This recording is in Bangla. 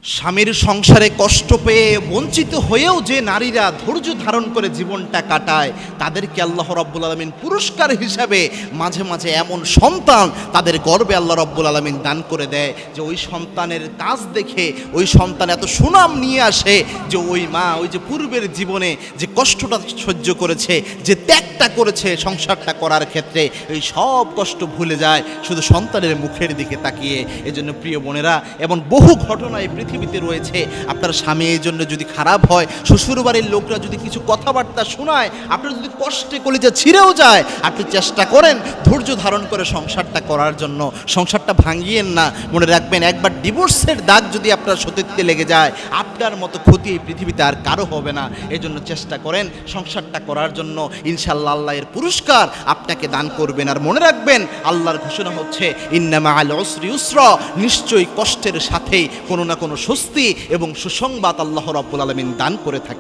স্বামীর সংসারে কষ্ট পেয়ে বঞ্চিত হয়েও যে নারীরা ধৈর্য ধারণ করে জীবনটা কাটায়, তাদেরকে আল্লাহ রাব্বুল আলামিন পুরস্কার হিসাবে মাঝে মাঝে এমন সন্তান তাদের গর্বে আল্লাহ রাব্বুল আলামিন দান করে দেয় যে ওই সন্তানের কাজ দেখে ওই সন্তান এত সুনাম নিয়ে আসে যে ওই মা ওই যে পূর্বের জীবনে যে কষ্টটা সহ্য করেছে, যে ত্যাগটা করেছে সংসারটা করার ক্ষেত্রে, এই সব কষ্ট ভুলে যায় শুধু সন্তানের মুখের দিকে তাকিয়ে। এজন্য প্রিয় বোনেরা, এমন বহু ঘটনায় পৃথিবীতে রয়েছে, আপনার স্বামী এই জন্য যদি খারাপ হয়, শ্বশুরবাড়ির লোকরা যদি কিছু কথাবার্তা শোনায়, আপনার যদি কষ্টে কলিজা ছিঁড়েও যায়, আপনি চেষ্টা করেন ধৈর্য ধারণ করে সংসারটা করার জন্য। সংসারটা ভাঙিয়েন না। মনে রাখবেন, একবার ডিভোর্সের দাগ যদি আপনার সতীত্বে লেগে যায়, আপনার মতো ক্ষতি এই পৃথিবীতে আর কারো হবে না। এই জন্য চেষ্টা করেন সংসারটা করার জন্য। ইনশাআল্লাহ আল্লাহ এর পুরস্কার আপনাকে দান করবেন। আর মনে রাখবেন, আল্লাহর ঘোষণা হচ্ছে ইন্না মাআল উসরি ইউসরা, নিশ্চয়ই কষ্টের সাথেই কোনো না কোনো স্বস্তি এবং সুসংবাদ আল্লাহ রাব্বুল আলামিন দান করে থাকে।